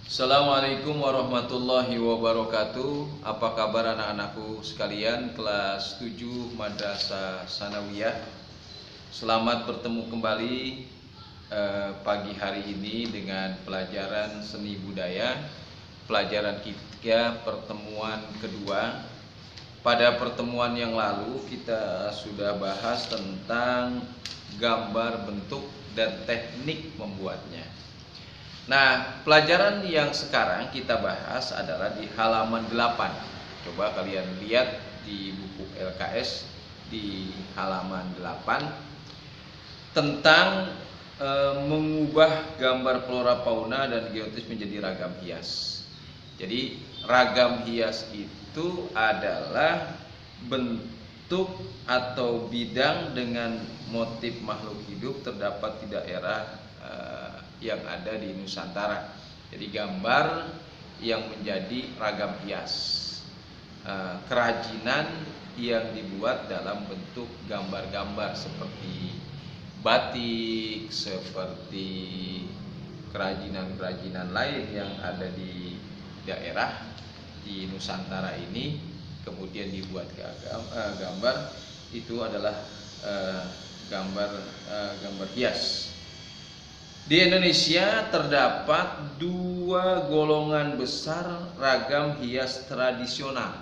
Assalamualaikum warahmatullahi wabarakatuh. Apa kabar anak-anakku sekalian kelas 7 Madrasah Sanawiyah. Selamat bertemu kembali pagi hari ini dengan pelajaran seni budaya, pelajaran kita pertemuan kedua. Pada pertemuan yang lalu kita sudah bahas tentang gambar bentuk dan teknik membuatnya. Nah, pelajaran yang sekarang kita bahas adalah di halaman 8. Coba kalian lihat di buku LKS di halaman 8 tentang mengubah gambar flora fauna dan geotis menjadi ragam hias. Jadi, ragam hias itu adalah bentuk atau bidang dengan motif makhluk hidup terdapat di daerah yang ada di Nusantara. Jadi gambar yang menjadi ragam hias, kerajinan yang dibuat dalam bentuk gambar-gambar seperti batik, seperti kerajinan-kerajinan lain yang ada di daerah di Nusantara ini, kemudian dibuat gambar, itu adalah gambar hias. Di Indonesia terdapat dua golongan besar ragam hias tradisional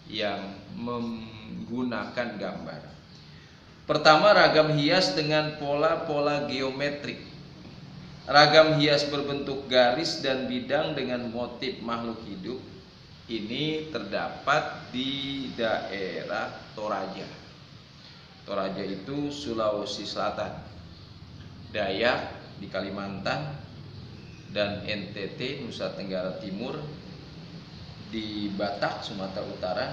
yang menggunakan gambar. Pertama, ragam hias dengan pola-pola geometrik. Ragam hias berbentuk garis dan bidang dengan motif makhluk hidup ini terdapat di daerah Toraja. Toraja itu Sulawesi Selatan, Dayak di Kalimantan, dan NTT Nusa Tenggara Timur, di Batak Sumatera Utara,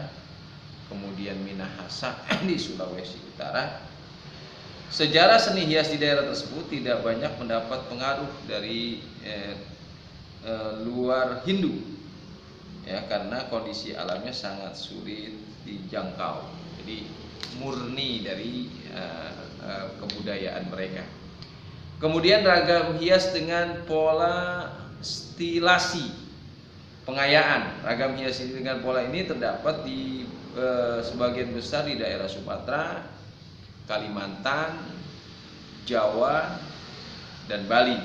kemudian Minahasa di Sulawesi Utara. Sejarah seni hias di daerah tersebut tidak banyak mendapat pengaruh dari luar Hindu, ya, karena kondisi alamnya sangat sulit dijangkau. Jadi murni dari kebudayaan mereka. Kemudian ragam hias dengan pola stilasi pengayaan. Ragam hias ini dengan pola ini terdapat di sebagian besar di daerah Sumatera, Kalimantan, Jawa, dan Bali.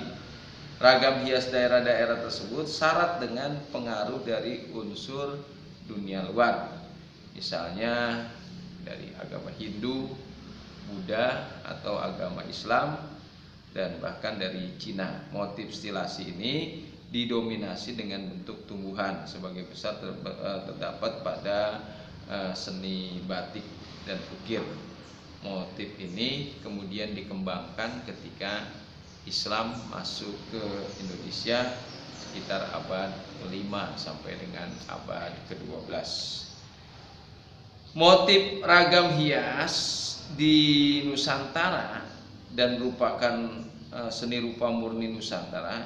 Ragam hias daerah-daerah tersebut syarat dengan pengaruh dari unsur dunia luar, misalnya dari agama Hindu, Buddha, atau agama Islam, dan bahkan dari Cina. Motif stilasi ini didominasi dengan bentuk tumbuhan, sebagai besar terdapat pada seni batik dan ukir. Motif ini kemudian dikembangkan ketika Islam masuk ke Indonesia sekitar abad ke-5 sampai dengan abad ke-12. Motif ragam hias di Nusantara dan merupakan seni rupa murni Nusantara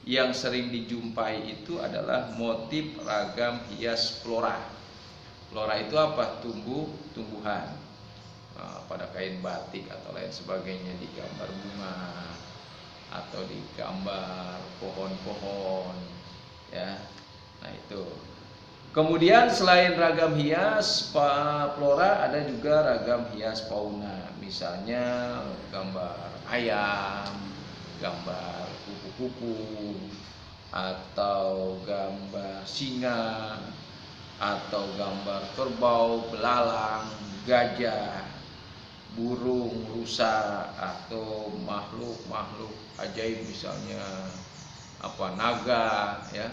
yang sering dijumpai itu adalah motif ragam hias flora. Flora itu apa? Tumbuhan. Pada kain batik atau lain sebagainya, digambar bunga atau digambar pohon-pohon, ya. Nah, itu. Kemudian selain ragam hias flora, ada juga ragam hias fauna. Misalnya gambar ayam, gambar kupu-kupu, atau gambar singa, atau gambar kerbau, belalang, gajah, burung, rusa, atau makhluk-makhluk ajaib, misalnya naga, ya.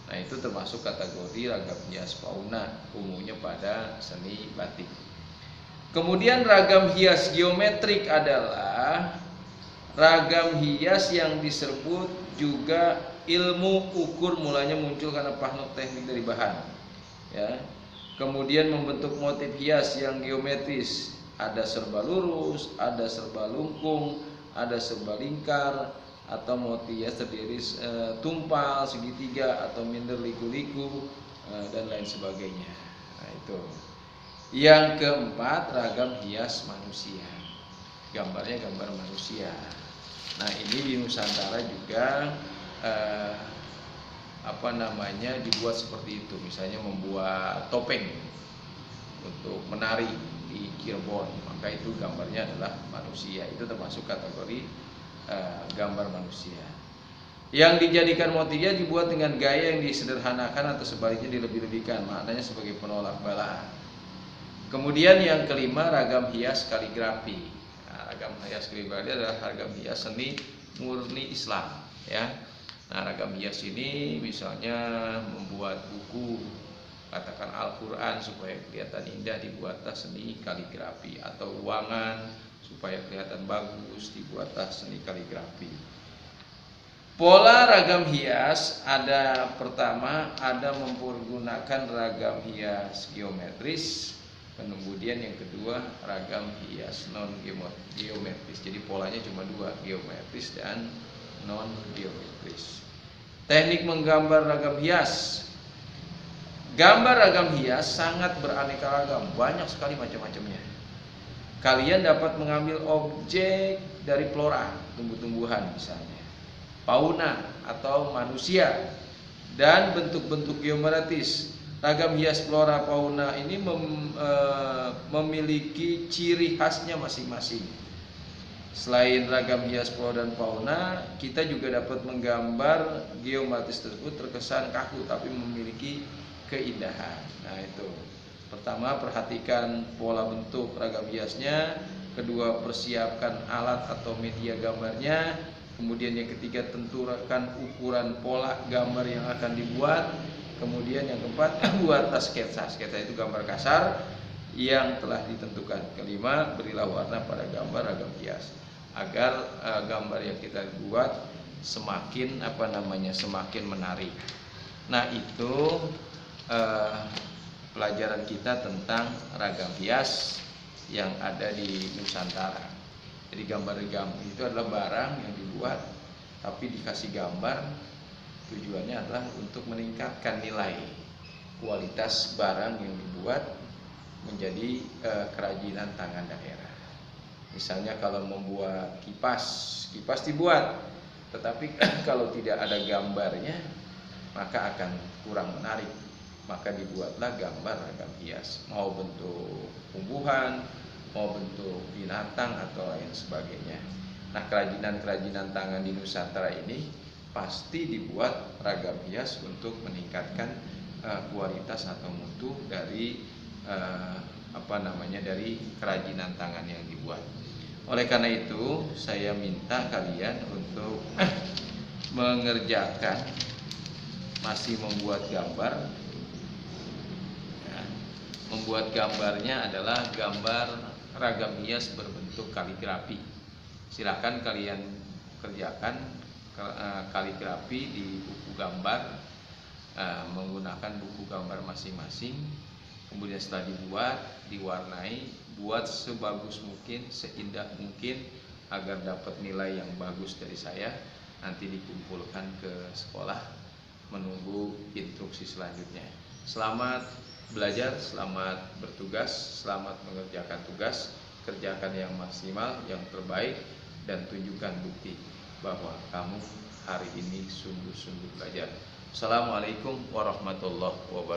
Nah, itu termasuk kategori ragam hias fauna, umumnya pada seni batik. Kemudian ragam hias geometrik adalah ragam hias yang disebut juga ilmu ukur, mulanya muncul karena praktek teknik dari bahan, ya. Kemudian membentuk motif hias yang geometris, ada serba lurus, ada serba lengkung, ada serba lingkar, atau motif hias terdiri tumpal, segitiga, atau minder, liku-liku, dan lain sebagainya. Nah, itu. Yang keempat, ragam hias manusia. Gambarnya gambar manusia. Nah, ini di Nusantara juga dibuat seperti itu, misalnya membuat topeng untuk menari di Cirebon, maka itu gambarnya adalah manusia. Itu termasuk kategori gambar manusia. Yang dijadikan motifnya dibuat dengan gaya yang disederhanakan atau sebaliknya dilebih-lebihkan, maknanya sebagai penolak balaan. Kemudian yang kelima, ragam hias kaligrafi. Nah, ragam hias kaligrafi adalah ragam hias seni murni Islam, ya. Nah, ragam hias ini misalnya membuat buku, katakan Al-Quran supaya kelihatan indah, dibuatlah seni kaligrafi, atau ruangan supaya kelihatan bagus, dibuatlah seni kaligrafi. Pola ragam hias ada, pertama ada mempergunakan ragam hias geometris, kemudian yang kedua ragam hias non geometris. Jadi polanya cuma dua, geometris dan non geometris. Teknik menggambar ragam hias. Gambar ragam hias sangat beraneka ragam, banyak sekali macam-macamnya. Kalian dapat mengambil objek dari flora, tumbuh-tumbuhan misalnya, fauna atau manusia, dan bentuk-bentuk geometris. Ragam hias flora fauna ini memiliki ciri khasnya masing-masing. Selain ragam hias flora dan fauna, kita juga dapat menggambar geometris tersebut terkesan kaku tapi memiliki keindahan. Nah, itu. Pertama, perhatikan pola bentuk ragam hiasnya. Kedua, persiapkan alat atau media gambarnya. Kemudian yang ketiga, tentukan ukuran pola gambar yang akan dibuat. Kemudian yang keempat, buatlah sketsa. Sketsa itu gambar kasar yang telah ditentukan. Kelima, berilah warna pada gambar ragam hias agar gambar yang kita buat semakin semakin menarik. Nah, itu pelajaran kita tentang ragam hias yang ada di Nusantara. Jadi gambar itu adalah barang yang dibuat tapi dikasih gambar, tujuannya adalah untuk meningkatkan nilai kualitas barang yang dibuat menjadi kerajinan tangan daerah. Misalnya kalau membuat kipas dibuat, tetapi kalau tidak ada gambarnya maka akan kurang menarik. Maka dibuatlah gambar ragam hias, mau bentuk tumbuhan, mau bentuk binatang atau lain sebagainya. Nah, kerajinan-kerajinan tangan di Nusantara ini pasti dibuat ragam hias untuk meningkatkan kualitas atau mutu dari dari kerajinan tangan yang dibuat. Oleh karena itu, saya minta kalian untuk mengerjakan, masih membuat gambar. Membuat gambarnya adalah gambar ragam hias berbentuk kaligrafi. Silakan kalian kerjakan kaligrafi di buku gambar, menggunakan buku gambar masing-masing. Kemudian setelah dibuat, diwarnai, buat sebagus mungkin, seindah mungkin agar dapat nilai yang bagus dari saya. Nanti dikumpulkan ke sekolah menunggu instruksi selanjutnya. Selamat belajar, selamat bertugas, selamat mengerjakan tugas, kerjakan yang maksimal, yang terbaik, dan tunjukkan bukti bahwa kamu hari ini sungguh-sungguh belajar. Assalamualaikum warahmatullahi wabarakatuh.